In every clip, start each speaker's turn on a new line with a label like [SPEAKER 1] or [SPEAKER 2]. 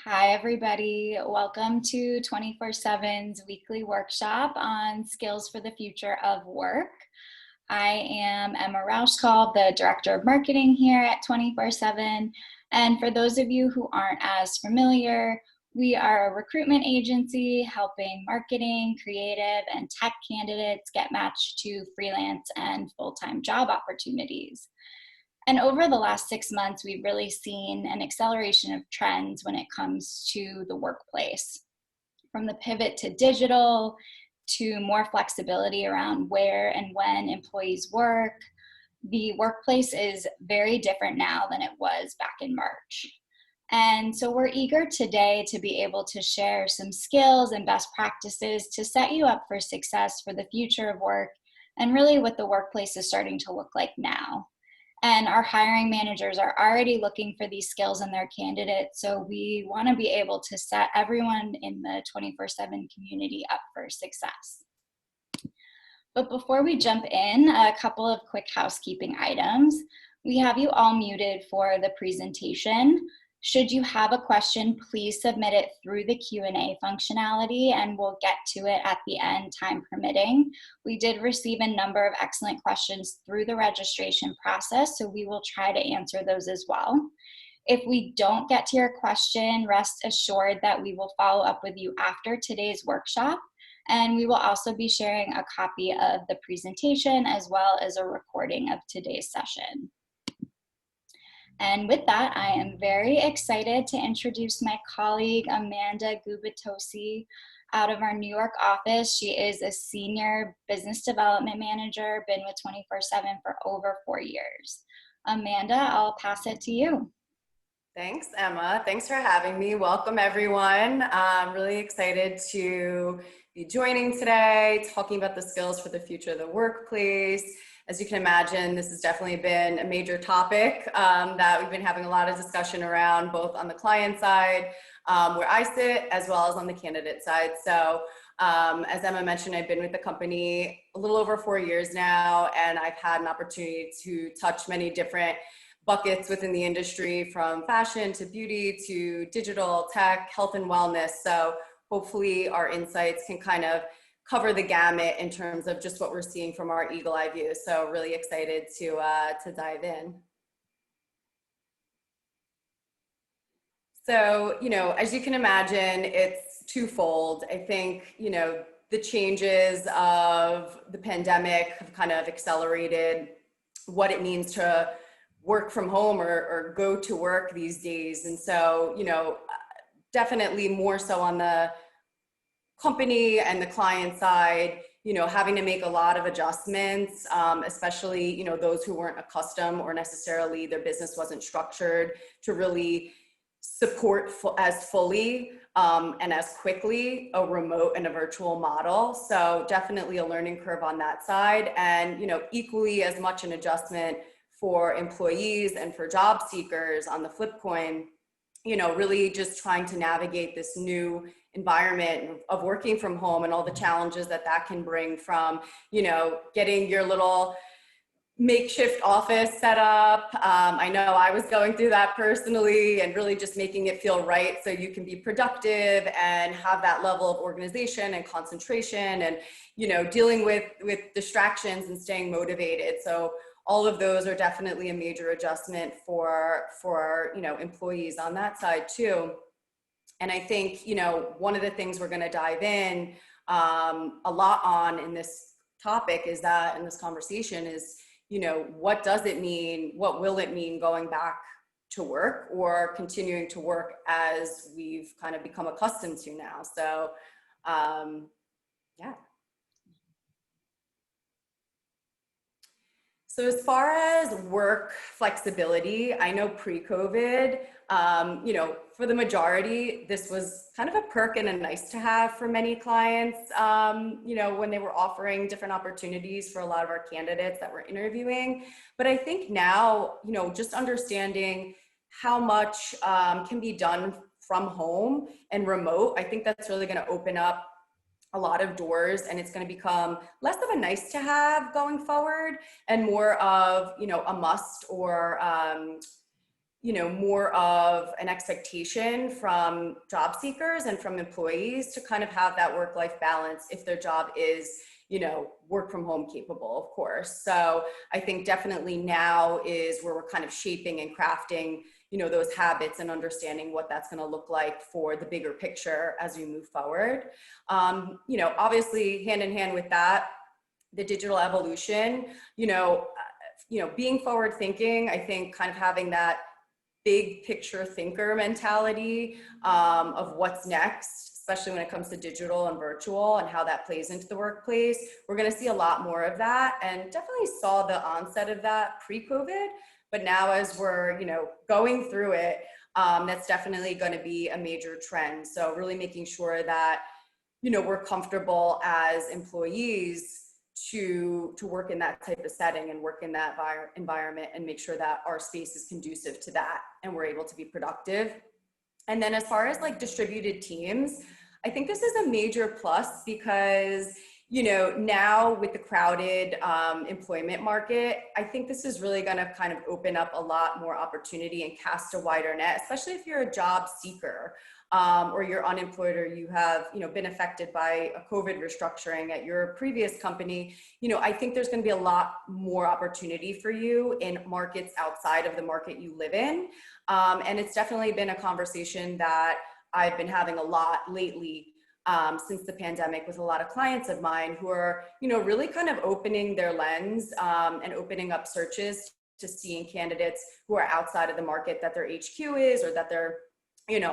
[SPEAKER 1] Hi, everybody. Welcome to 24/7's weekly workshop on skills for the future of work. I am Emma Rauschkal, the Director of Marketing here at 24/7. And for those of you who aren't as familiar, we are a recruitment agency helping marketing, creative, and tech candidates get matched to freelance and full-time job opportunities. And over the last 6 months, we've really seen an acceleration of trends when it comes to the workplace. From the pivot to digital, to more flexibility around where and when employees work, the workplace is very different now than it was back in March. And so we're eager today to be able to share some skills and best practices to set you up for success for the future of work and really what the workplace is starting to look like now. And our hiring managers are already looking for these skills in their candidates. So we want to be able to set everyone in the 24/7 community up for success. But before we jump in, a couple of quick housekeeping items. We have you all muted for the presentation. Should you have a question, please submit it through the Q&A functionality and we'll get to it at the end, time permitting. We did receive a number of excellent questions through the registration process, so we will try to answer those as well. If we don't get to your question, rest assured that we will follow up with you after today's workshop, and we will also be sharing a copy of the presentation as well as a recording of today's session. And with that, I am very excited to introduce my colleague, Amanda Gubitosi, out of our New York office. She is a senior business development manager, been with 24/7 for over 4 years. Amanda, I'll pass it to you.
[SPEAKER 2] Thanks, Emma. Thanks for having me. Welcome, everyone. I'm really excited to be joining today, talking about the skills for the future of the workplace. As you can imagine, this has definitely been a major topic that we've been having a lot of discussion around, both on the client side, where I sit, as well as on the candidate side. So as Emma mentioned, I've been with the company a little over 4 years now, and I've had an opportunity to touch many different buckets within the industry, from fashion to beauty to digital, tech, health and wellness. So hopefully our insights can kind of cover the gamut in terms of just what we're seeing from our eagle eye view. So really excited to dive in. So, as you can imagine, it's twofold. I think, the changes of the pandemic have kind of accelerated what it means to work from home or go to work these days. And so, definitely more so on the company and the client side, having to make a lot of adjustments, especially, those who weren't accustomed or necessarily their business wasn't structured to really support as fully and as quickly a remote and a virtual model. So definitely a learning curve on that side, and equally as much an adjustment for employees and for job seekers on the flip coin, really just trying to navigate this new environment of working from home and all the challenges that can bring, from, getting your little makeshift office set up. I know I was going through that personally, and really just making it feel right so you can be productive and have that level of organization and concentration, and, dealing with distractions and staying motivated. So all of those are definitely a major adjustment for employees on that side too. And I think, one of the things we're going to dive in a lot on in this topic is that in this conversation is, what does it mean? What will it mean going back to work, or continuing to work as we've kind of become accustomed to now? So, yeah. So as far as work flexibility, I know pre-COVID, for the majority, this was kind of a perk and a nice to have for many clients, when they were offering different opportunities for a lot of our candidates that we're interviewing. But I think now, just understanding how much can be done from home and remote, I think that's really going to open up a lot of doors, and it's going to become less of a nice to have going forward and more of, a must, or more of an expectation from job seekers and from employees to kind of have that work-life balance if their job is, work from home capable, of course. So I think definitely now is where we're kind of shaping and crafting, those habits and understanding what that's going to look like for the bigger picture as we move forward. Obviously hand in hand with that, the digital evolution, being forward thinking, I think kind of having that big picture thinker mentality of what's next, especially when it comes to digital and virtual and how that plays into the workplace. We're going to see a lot more of that, and definitely saw the onset of that pre-COVID. But now as we're, going through it, that's definitely going to be a major trend. So really making sure that, we're comfortable as employees to work in that type of setting and work in that environment and make sure that our space is conducive to that and we're able to be productive. And then as far as like distributed teams, I think this is a major plus because, now with the crowded employment market, I think this is really going to kind of open up a lot more opportunity and cast a wider net, especially if you're a job seeker. Or you're unemployed, or you have, been affected by a COVID restructuring at your previous company. I think there's going to be a lot more opportunity for you in markets outside of the market you live in. And it's definitely been a conversation that I've been having a lot lately since the pandemic with a lot of clients of mine who are, really kind of opening their lens and opening up searches to seeing candidates who are outside of the market that their HQ is, or that their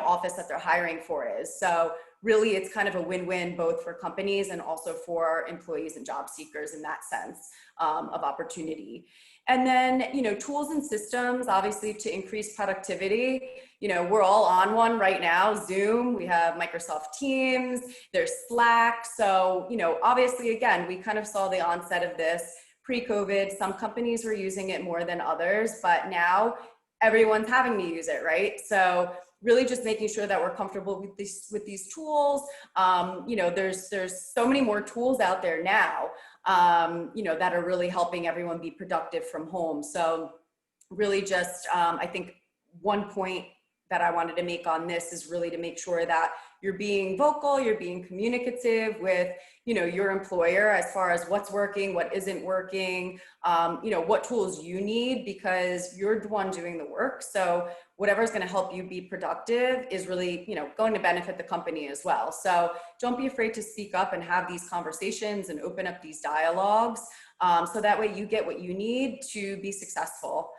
[SPEAKER 2] office that they're hiring for is. So really it's kind of a win-win both for companies and also for employees and job seekers in that sense of opportunity. And then, tools and systems, obviously to increase productivity. We're all on one right now, Zoom, we have Microsoft Teams, there's Slack. So, obviously, again, we kind of saw the onset of this pre-COVID. Some companies were using it more than others, but now everyone's having to use it, right? So really just making sure that we're comfortable with these tools. There's so many more tools out there now, that are really helping everyone be productive from home. So really just, I think one point that I wanted to make on this is really to make sure that you're being vocal, you're being communicative with, your employer as far as what's working, what isn't working, what tools you need, because you're the one doing the work. So whatever's going to help you be productive is really, going to benefit the company as well. So don't be afraid to speak up and have these conversations and open up these dialogues, so that way you get what you need to be successful.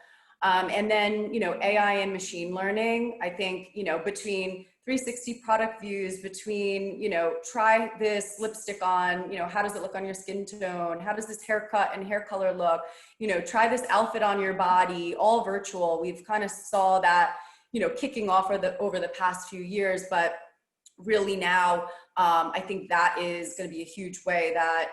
[SPEAKER 2] And then, AI and machine learning, I think, between 360 product views, between, try this lipstick on, how does it look on your skin tone? How does this haircut and hair color look? Try this outfit on your body, all virtual. We've kind of saw that, kicking off over the past few years, but really now, I think that is going to be a huge way that,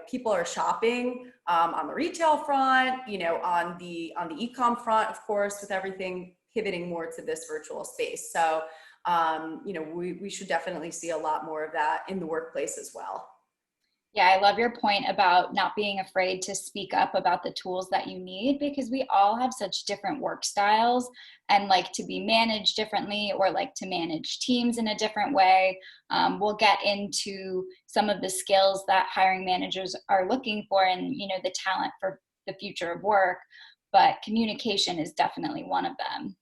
[SPEAKER 2] people are shopping on the retail front, on the e-com front, of course, with everything pivoting more to this virtual space. So, we should definitely see a lot more of that in the workplace as well.
[SPEAKER 1] Yeah, I love your point about not being afraid to speak up about the tools that you need, because we all have such different work styles and like to be managed differently, or like to manage teams in a different way. We'll get into some of the skills that hiring managers are looking for and, the talent for the future of work, but communication is definitely one of them.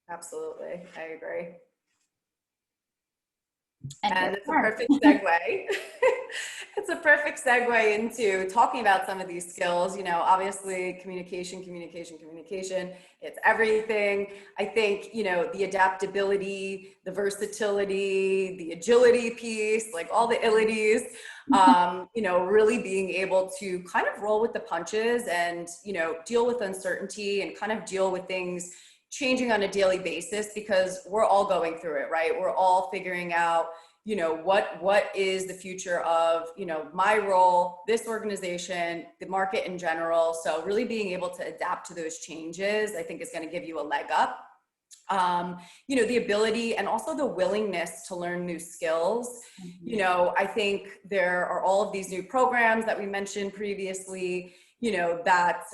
[SPEAKER 2] Absolutely, I agree.
[SPEAKER 1] And
[SPEAKER 2] it's a perfect segue. It's a perfect segue into talking about some of these skills. Obviously communication, it's everything. I think, the adaptability, the versatility, the agility piece, like all the ilities, really being able to kind of roll with the punches and, deal with uncertainty and kind of deal with things changing on a daily basis, because we're all going through it, right? We're all figuring out, what is the future of, my role, this organization, the market in general. So really being able to adapt to those changes, I think is going to give you a leg up. The ability and also the willingness to learn new skills. I think there are all of these new programs that we mentioned previously, that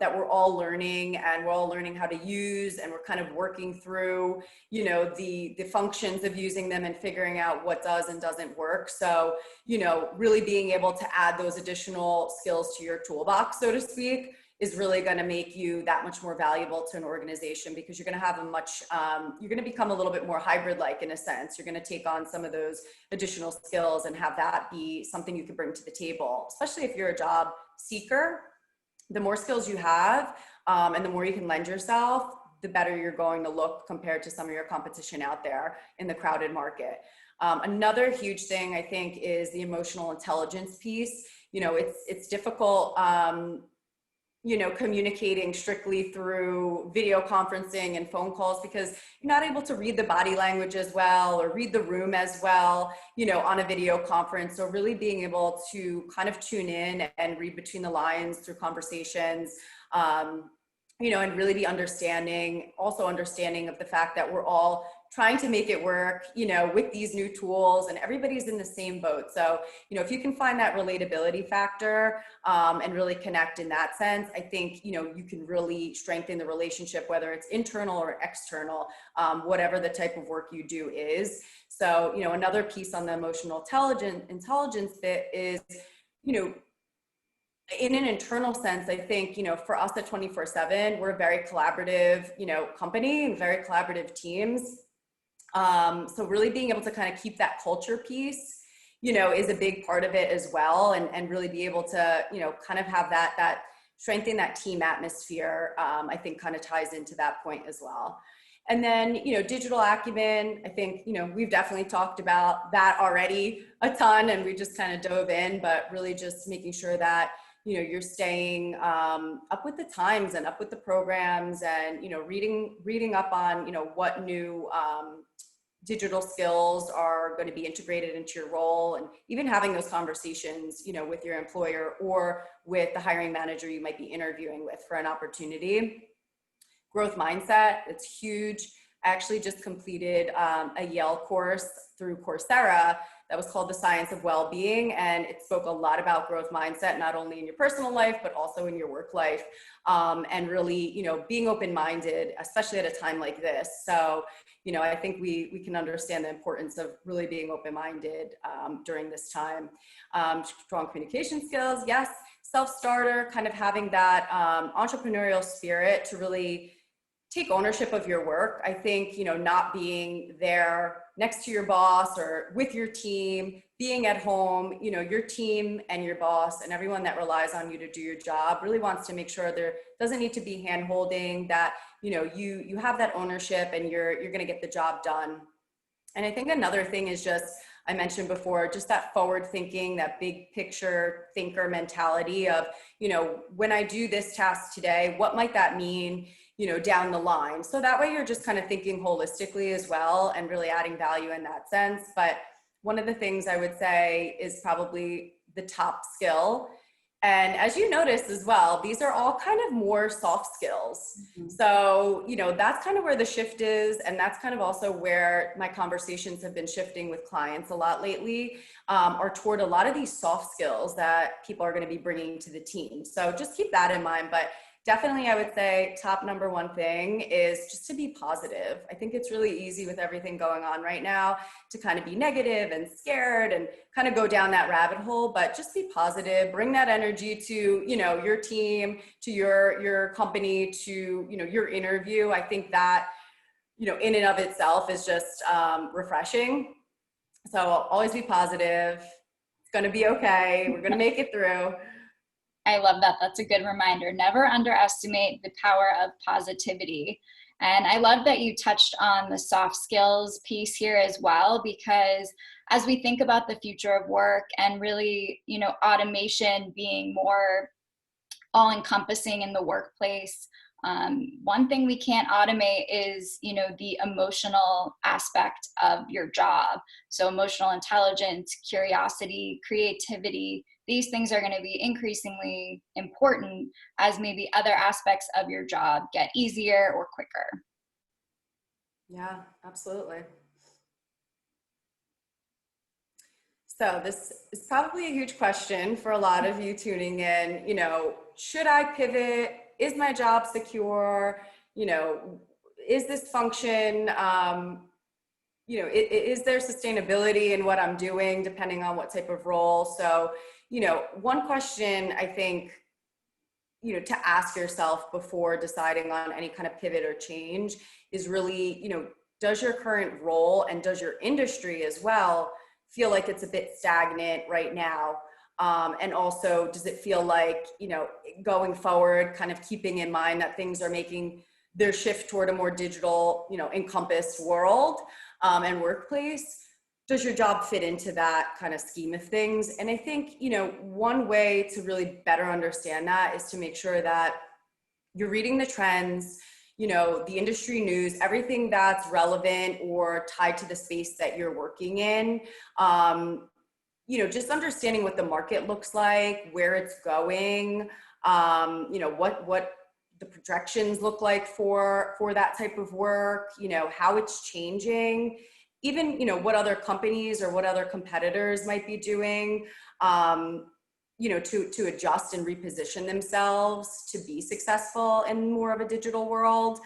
[SPEAKER 2] we're all learning, and we're all learning how to use, and we're kind of working through, the functions of using them and figuring out what does and doesn't work. So, really being able to add those additional skills to your toolbox, so to speak, is really going to make you that much more valuable to an organization, because you're going to have you're going to become a little bit more hybrid-like in a sense. You're going to take on some of those additional skills and have that be something you can bring to the table, especially if you're a job seeker. The more skills you have, and the more you can lend yourself, the better you're going to look compared to some of your competition out there in the crowded market. Another huge thing, I think, is the emotional intelligence piece. It's difficult, communicating strictly through video conferencing and phone calls, because you're not able to read the body language as well, or read the room as well, on a video conference. So really being able to kind of tune in and read between the lines through conversations, and really be understanding of the fact that we're all trying to make it work, with these new tools, and everybody's in the same boat. So, if you can find that relatability factor, and really connect in that sense, I think, you can really strengthen the relationship, whether it's internal or external, whatever the type of work you do is. So, another piece on the emotional intelligence bit is, in an internal sense, I think, for us at 24/7, we're a very collaborative, company, and very collaborative teams. So really being able to kind of keep that culture piece, is a big part of it as well. And really be able to, kind of have that strengthen that team atmosphere, I think kind of ties into that point as well. And then, digital acumen, I think, we've definitely talked about that already a ton, and we just kind of dove in, but really just making sure that, you're staying up with the times and up with the programs, and, reading up on, what new digital skills are going to be integrated into your role, and even having those conversations, with your employer or with the hiring manager you might be interviewing with for an opportunity. Growth mindset, it's huge. I actually just completed a Yale course through Coursera that was called The Science of Well-Being, and it spoke a lot about growth mindset, not only in your personal life, but also in your work life, and really, being open-minded, especially at a time like this. So, I think we can understand the importance of really being open-minded during this time. Strong communication skills, yes. Self-starter, kind of having that entrepreneurial spirit to really take ownership of your work. I think, not being there next to your boss or with your team, being at home, your team and your boss and everyone that relies on you to do your job really wants to make sure there doesn't need to be hand holding, that, you have that ownership and you're going to get the job done. And I think another thing is just, I mentioned before, just that forward thinking, that big picture thinker mentality of, when I do this task today, what might that mean, down the line? So that way you're just kind of thinking holistically as well, and really adding value in that sense. But one of the things I would say is probably the top skill. And as you notice as well, these are all kind of more soft skills. Mm-hmm. So, that's kind of where the shift is. And that's kind of also where my conversations have been shifting with clients a lot lately, are toward a lot of these soft skills that people are going to be bringing to the team. So just keep that in mind. But definitely, I would say top number one thing is just to be positive. I think it's really easy with everything going on right now to kind of be negative and scared and kind of go down that rabbit hole, but just be positive, bring that energy to, your team, to your company, to, your interview. I think that, in and of itself is just refreshing. So always be positive. It's going to be okay. We're going to make it through.
[SPEAKER 1] I love that. That's a good reminder. Never underestimate the power of positivity. And I love that you touched on the soft skills piece here as well, because as we think about the future of work and really, automation being more all-encompassing in the workplace, one thing we can't automate is, the emotional aspect of your job. So emotional intelligence, curiosity, creativity, these things are going to be increasingly important as maybe other aspects of your job get easier or quicker.
[SPEAKER 2] Yeah, absolutely. So this is probably a huge question for a lot of you tuning in. Should I pivot? Is my job secure? Is this function, is there sustainability in what I'm doing depending on what type of role? So, one question I think, to ask yourself before deciding on any kind of pivot or change is really, does your current role and does your industry as well feel like it's a bit stagnant right now? And also, does it feel like, going forward, kind of keeping in mind that things are making their shift toward a more digital, encompassed world and workplace? Does your job fit into that kind of scheme of things? And I think, one way to really better understand that is to make sure that you're reading the trends, the industry news, everything that's relevant or tied to the space that you're working in. Just understanding what the market looks like, where it's going, what the projections look like for that type of work, how it's changing, even, what other companies or what other competitors might be doing, to adjust and reposition themselves to be successful in more of a digital world.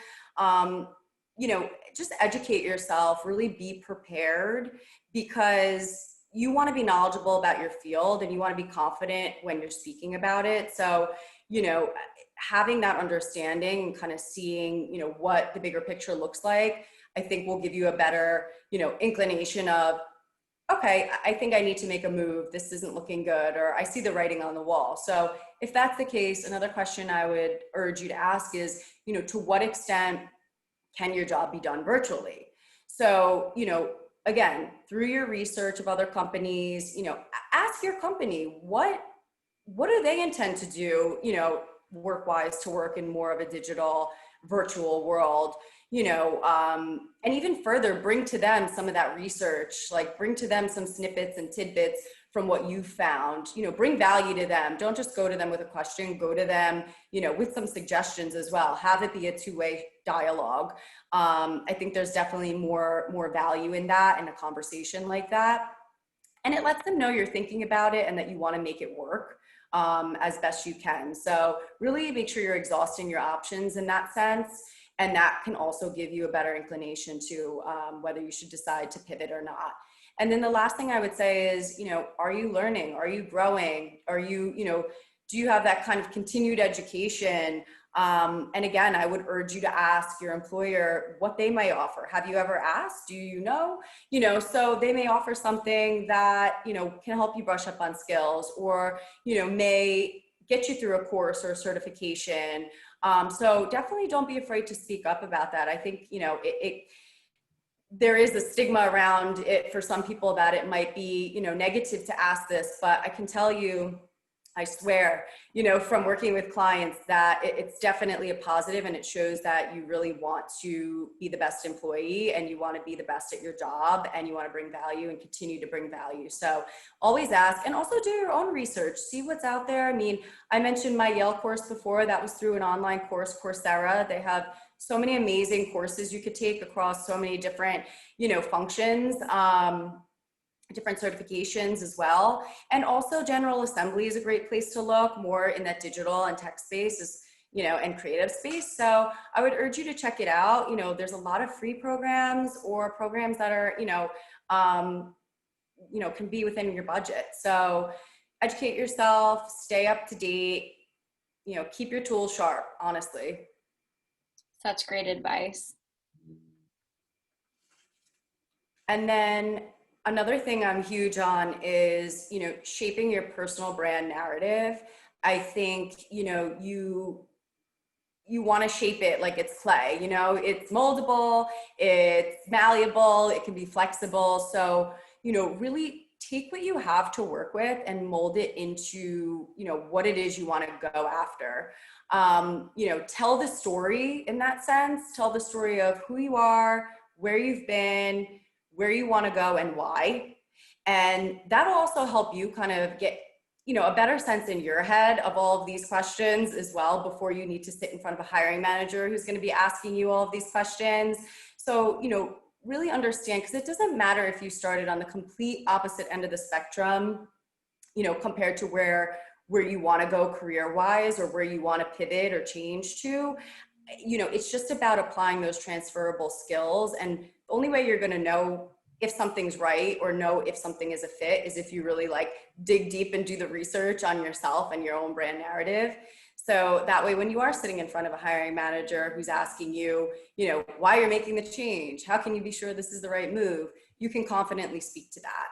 [SPEAKER 2] Just educate yourself, really be prepared, because you want to be knowledgeable about your field and you want to be confident when you're speaking about it. So, having that understanding and kind of seeing, what the bigger picture looks like, I think will give you a better, inclination of, okay, I think I need to make a move. This isn't looking good, or I see the writing on the wall. So if that's the case, another question I would urge you to ask is, to what extent can your job be done virtually? So, again, through your research of other companies, ask your company, what do they intend to do, work-wise, to work in more of a digital virtual world, and even further, bring to them some of that research, like bring to them some snippets and tidbits from what you found, bring value to them. Don't just go to them with a question, go to them, with some suggestions as well. Have it be a two-way dialogue. I think there's definitely more value in that, in a conversation like that. And it lets them know you're thinking about it and that you want to make it work as best you can. So really make sure you're exhausting your options in that sense. And that can also give you a better inclination to whether you should decide to pivot or not. And then the last thing I would say is, are you learning? Are you growing? Are you, do you have that kind of continued education? And again, I would urge you to ask your employer what they might offer. Have you ever asked? Do you know? So they may offer something that, can help you brush up on skills, or, may get you through a course or a certification. So definitely don't be afraid to speak up about that. I think, there is a stigma around it for some people that it might be, negative to ask this, but I can tell you, I swear, from working with clients, that it's definitely a positive, and it shows that you really want to be the best employee and you want to be the best at your job and you want to bring value and continue to bring value. So always ask, and also do your own research, see what's out there. I mean, I mentioned my Yale course before. That was through an online course, Coursera. They have so many amazing courses you could take across so many different, functions. Different certifications as well. And also General Assembly is a great place to look more in that digital and tech space, is, and creative space. So I would urge you to check it out. There's a lot of free programs or programs that are, can be within your budget. So educate yourself, stay up to date, keep your tools sharp, honestly.
[SPEAKER 1] Such great advice.
[SPEAKER 2] And then another thing I'm huge on is, shaping your personal brand narrative. I think, you want to shape it like it's clay, it's moldable, it's malleable, it can be flexible. So, really take what you have to work with and mold it into, what it is you want to go after. Tell the story in that sense, tell the story of who you are, where you've been, where you want to go, and why. And that'll also help you kind of get, a better sense in your head of all of these questions as well, before you need to sit in front of a hiring manager who's going to be asking you all of these questions. So, really understand, because it doesn't matter if you started on the complete opposite end of the spectrum, compared to where you want to go career wise, or where you want to pivot or change to. It's just about applying those transferable skills. And the only way you're going to know if something's right or know if something is a fit is if you really dig deep and do the research on yourself and your own brand narrative. So that way, when you are sitting in front of a hiring manager who's asking you, why you're making the change, how can you be sure this is the right move, you can confidently speak to that.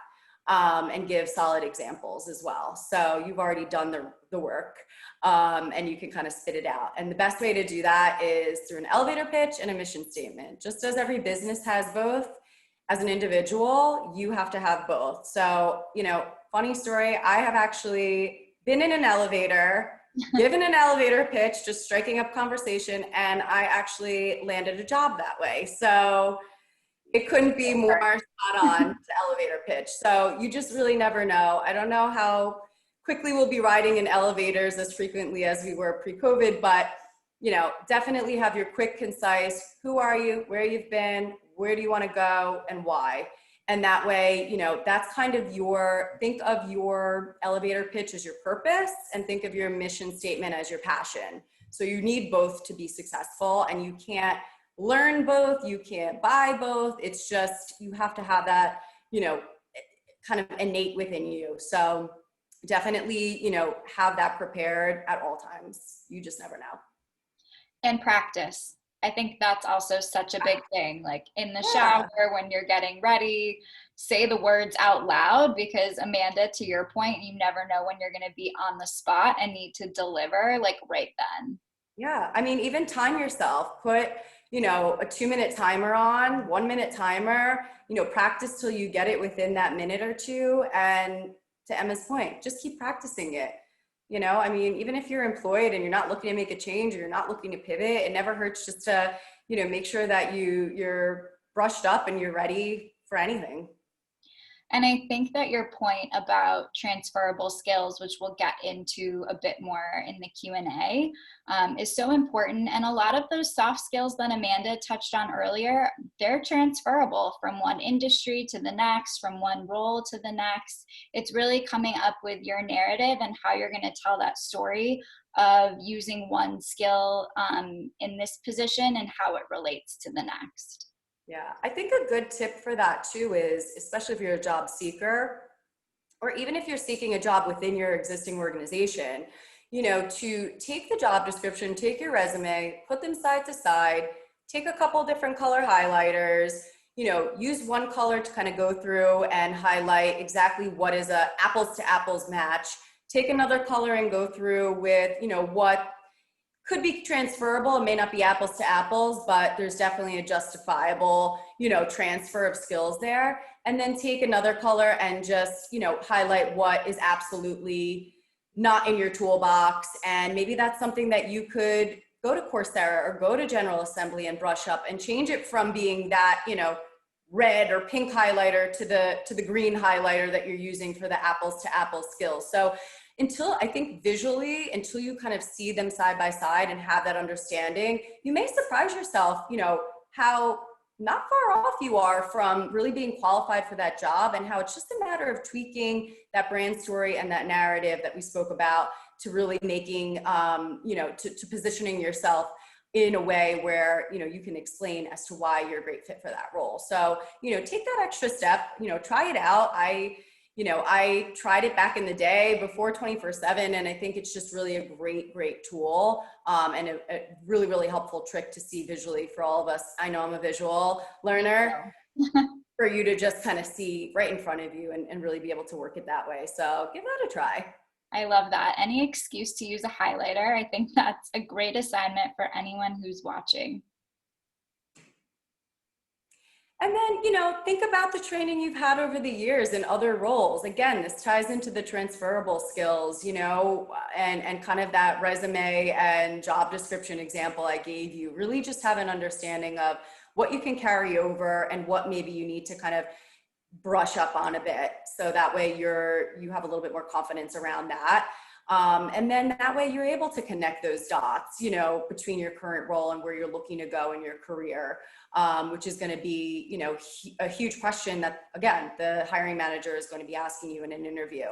[SPEAKER 2] And give solid examples as well. So you've already done the work, and you can kind of spit it out. And the best way to do that is through an elevator pitch and a mission statement. Just as every business has both, as an individual, you have to have both. So, funny story, I have actually been in an elevator, given an elevator pitch, just striking up conversation, and I actually landed a job that way. So it couldn't be more spot on to elevator pitch. So you just really never know. I don't know how quickly we'll be riding in elevators as frequently as we were pre-COVID, but definitely have your quick, concise, who are you, where you've been, where do you want to go, and why. And that way, that's kind of think of your elevator pitch as your purpose, and think of your mission statement as your passion. So you need both to be successful, and you can't learn both, you can't buy both. It's just, you have to have that, kind of innate within you. So definitely, have that prepared at all times. You just never know.
[SPEAKER 1] And practice. I think that's also such a big thing. Like in the shower, when you're getting ready, say the words out loud, because Amanda, to your point, you never know when you're going to be on the spot and need to deliver right then.
[SPEAKER 2] Yeah. I mean, even time yourself, put, a 2-minute timer on, 1-minute timer, practice till you get it within that minute or two. And to Emma's point, just keep practicing it. I mean, even if you're employed and you're not looking to make a change, or you're not looking to pivot, it never hurts just to, make sure that you're brushed up and you're ready for anything.
[SPEAKER 1] And I think that your point about transferable skills, which we'll get into a bit more in the Q&A, is so important. And a lot of those soft skills that Amanda touched on earlier, they're transferable from one industry to the next, from one role to the next. It's really coming up with your narrative and how you're going to tell that story of using one skill in this position and how it relates to the next.
[SPEAKER 2] Yeah, I think a good tip for that too is, especially if you're a job seeker, or even if you're seeking a job within your existing organization, to take the job description, take your resume, put them side to side, take a couple different color highlighters, use one color to kind of go through and highlight exactly what is a apples to apples match. Take another color and go through with, what could be transferable. It may not be apples to apples, but there's definitely a justifiable, transfer of skills there. And then take another color and just, highlight what is absolutely not in your toolbox. And maybe that's something that you could go to Coursera or go to General Assembly and brush up and change it from being that, red or pink highlighter to the green highlighter that you're using for the apples to apples skills. So I think visually, until you kind of see them side by side and have that understanding, you may surprise yourself, how not far off you are from really being qualified for that job, and how it's just a matter of tweaking that brand story and that narrative that we spoke about to really making, to positioning yourself in a way where, you can explain as to why you're a great fit for that role. So, take that extra step, try it out. I tried it back in the day before 24/7, and I think it's just really a great tool, and a really, really helpful trick to see visually for all of us. I know I'm a visual learner, for you to just kind of see right in front of you and really be able to work it that way. So give that a try.
[SPEAKER 1] I love that. Any excuse to use a highlighter. I think that's a great assignment for anyone who's watching.
[SPEAKER 2] And then, think about the training you've had over the years in other roles. Again, this ties into the transferable skills, and kind of that resume and job description example I gave you. Really just have an understanding of what you can carry over and what maybe you need to kind of brush up on a bit. So that way you have a little bit more confidence around that. And then that way you're able to connect those dots, between your current role and where you're looking to go in your career. which is going to be, you know, a huge question that, again, the hiring manager is going to be asking you in an interview.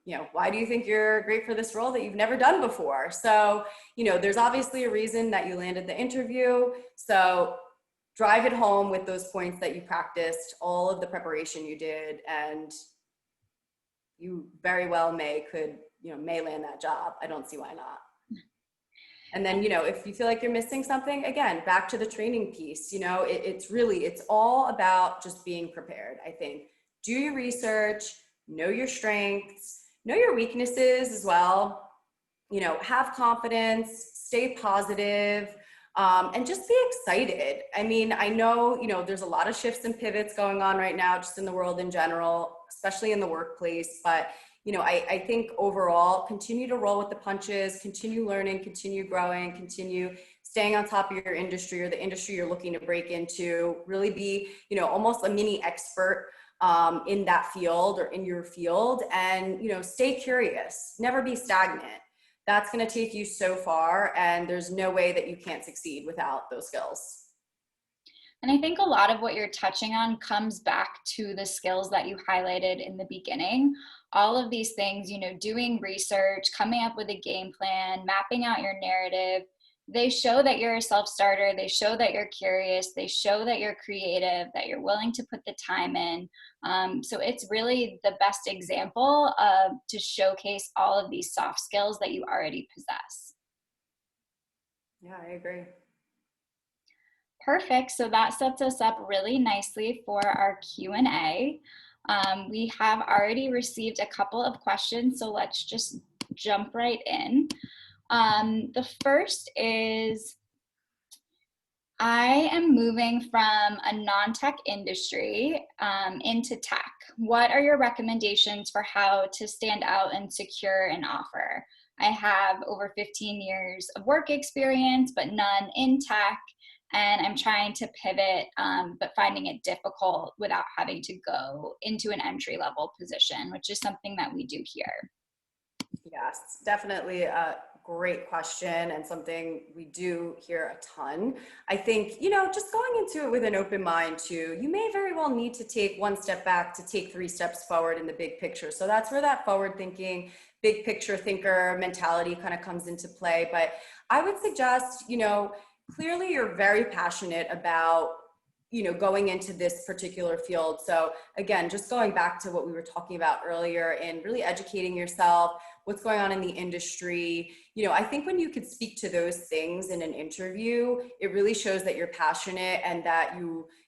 [SPEAKER 2] You know, why do you think you're great for this role that you've never done before? So, you know, there's obviously a reason that you landed the interview. So drive it home with those points that you practiced, all of the preparation you did, and you very well may land that job. I don't see why not. And then, you know, if you feel like you're missing something, again, back to the training piece, you know, it's all about just being prepared. I think do your research, know your strengths, know your weaknesses as well, you know, have confidence, stay positive, and just be excited. I mean, I know, you know, there's a lot of shifts and pivots going on right now, just in the world in general, especially in the workplace. But, you know, I think overall, continue to roll with the punches, continue learning, continue growing, continue staying on top of your industry or the industry you're looking to break into, really be, you know, almost a mini expert in that field or in your field, and, you know, stay curious, never be stagnant. That's going to take you so far, and there's no way that you can't succeed without those skills.
[SPEAKER 1] And I think a lot of what you're touching on comes back to the skills that you highlighted in the beginning. All of these things, you know, doing research, coming up with a game plan, mapping out your narrative, they show that you're a self-starter. They show that you're curious. They show that you're creative, that you're willing to put the time in. So it's really the best example to showcase all of these soft skills that you already possess.
[SPEAKER 2] Yeah, I agree.
[SPEAKER 1] Perfect. So that sets us up really nicely for our Q&A. We have already received a couple of questions, so let's just jump right in. The first is, I am moving from a non-tech industry into tech. What are your recommendations for how to stand out and secure an offer? I have over 15 years of work experience, but none in tech. And I'm trying to pivot, but finding it difficult without having to go into an entry-level position, which is something that we do here.
[SPEAKER 2] Yes, definitely a great question, and something we do hear a ton. I think, you know, just going into it with an open mind too, you may very well need to take one step back to take 3 steps forward in the big picture. So that's where that forward thinking, big picture thinker mentality kind of comes into play. But I would suggest, you know, clearly you're very passionate about, you know, going into this particular field. So again, just going back to what we were talking about earlier and really educating yourself, what's going on in the industry. You know, I think when you could speak to those things in an interview, it really shows that you're passionate and that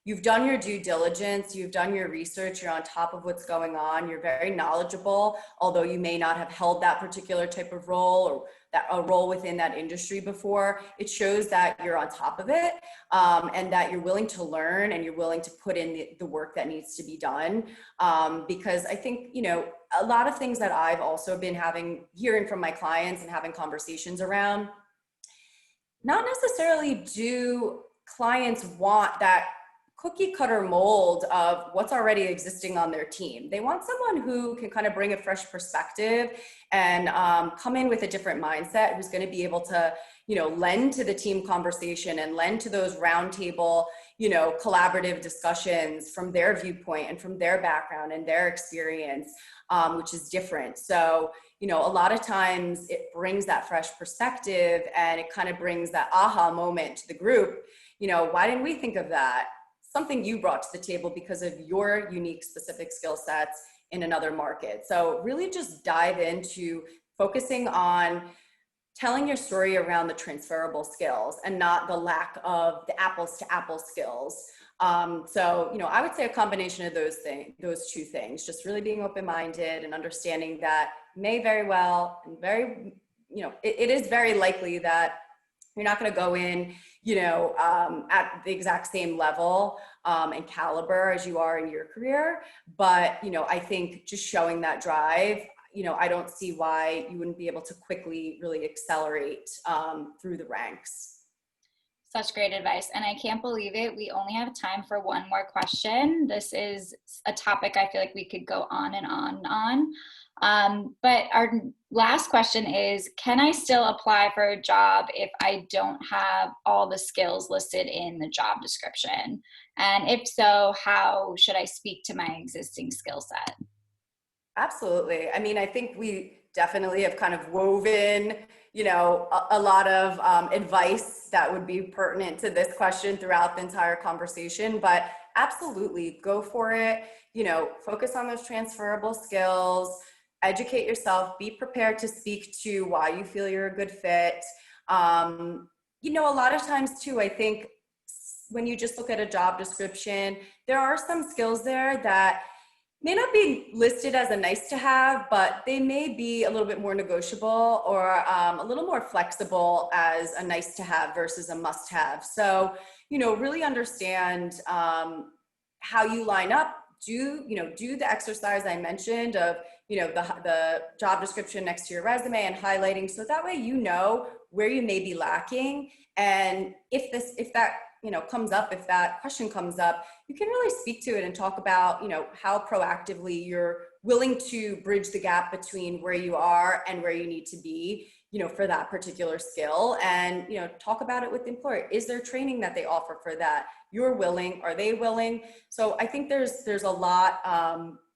[SPEAKER 2] you've done your due diligence, you've done your research, you're on top of what's going on, you're very knowledgeable, although you may not have held that particular type of role or a role within that industry before. It shows that you're on top of it, and that you're willing to learn and you're willing to put in the work that needs to be done. Because I think, you know, a lot of things that I've also been hearing from my clients and having conversations around, not necessarily do clients want that cookie cutter mold of what's already existing on their team. They want someone who can kind of bring a fresh perspective and come in with a different mindset, who's going to be able to, you know, lend to the team conversation and lend to those roundtable, you know, collaborative discussions from their viewpoint and from their background and their experience, which is different. So, you know, a lot of times it brings that fresh perspective and it kind of brings that aha moment to the group. You know, why didn't we think of that? Something you brought to the table because of your unique specific skill sets in another market. So really just dive into focusing on telling your story around the transferable skills and not the lack of the apples to apples skills. So, you know, I would say a combination of those two things, just really being open-minded and understanding that may very well and very, you know, it is very likely that you're not going to go in, you know, at the exact same level and caliber as you are in your career. But, you know, I think just showing that drive, you know, I don't see why you wouldn't be able to quickly really accelerate through the ranks.
[SPEAKER 1] Such great advice. And I can't believe it. We only have time for one more question. This is a topic I feel like we could go on and on and on. But our last question is, can I still apply for a job if I don't have all the skills listed in the job description? And if so, how should I speak to my existing skill set?
[SPEAKER 2] Absolutely. I mean, I think we definitely have kind of woven, a lot of advice that would be pertinent to this question throughout the entire conversation, but absolutely go for it. Focus on those transferable skills, educate yourself, be prepared to speak to why you feel you're a good fit. A lot of times too, I think when you just look at a job description, there are some skills there that may not be listed as a nice to have, but they may be a little bit more negotiable or a little more flexible as a nice to have versus a must have. So, really understand how you line up. Do the exercise I mentioned of, the job description next to your resume and highlighting. So that way, where you may be lacking. And if that comes up, if that question comes up, you can really speak to it and talk about, how proactively you're willing to bridge the gap between where you are and where you need to be, for that particular skill. And, talk about it with the employer. Is there training that they offer for that? You're willing, are they willing? So I think there's a lot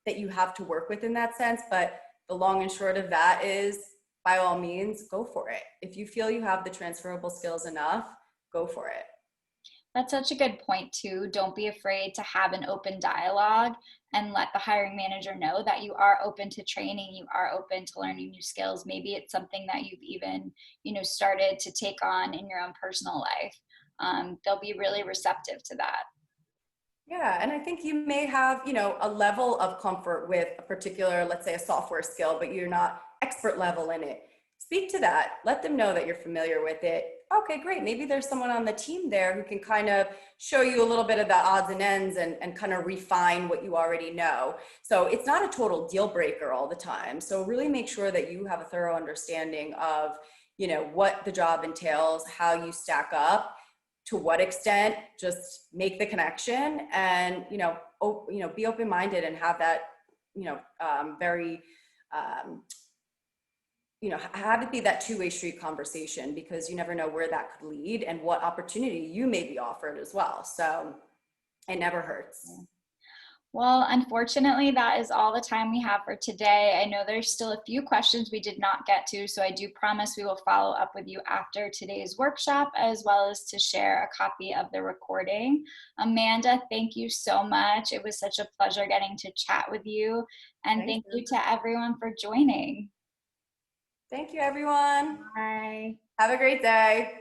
[SPEAKER 2] that you have to work with in that sense, but the long and short of that is, by all means, go for it. If you feel you have the transferable skills enough, go for it.
[SPEAKER 1] That's such a good point too. Don't be afraid to have an open dialogue and let the hiring manager know that you are open to training, you are open to learning new skills. Maybe it's something that you've even, started to take on in your own personal life. They'll be really receptive to that.
[SPEAKER 2] Yeah, and I think you may have, a level of comfort with a particular, let's say a software skill, but you're not expert level in it. Speak to that. Let them know that you're familiar with it. Okay, great. Maybe there's someone on the team there who can kind of show you a little bit of the odds and ends and kind of refine what you already know. So it's not a total deal breaker all the time. So really make sure that you have a thorough understanding of, what the job entails, how you stack up, to what extent. Just make the connection and, be open-minded and have that, very, have it be that two-way street conversation, because you never know where that could lead and what opportunity you may be offered as well. So it never hurts.
[SPEAKER 1] Well, unfortunately, that is all the time we have for today. I know there's still a few questions we did not get to, so I do promise we will follow up with you after today's workshop, as well as to share a copy of the recording. Amanda, thank you so much. It was such a pleasure getting to chat with you. And thank you to everyone for joining.
[SPEAKER 2] Thank you, everyone.
[SPEAKER 1] Bye.
[SPEAKER 2] Have a great day.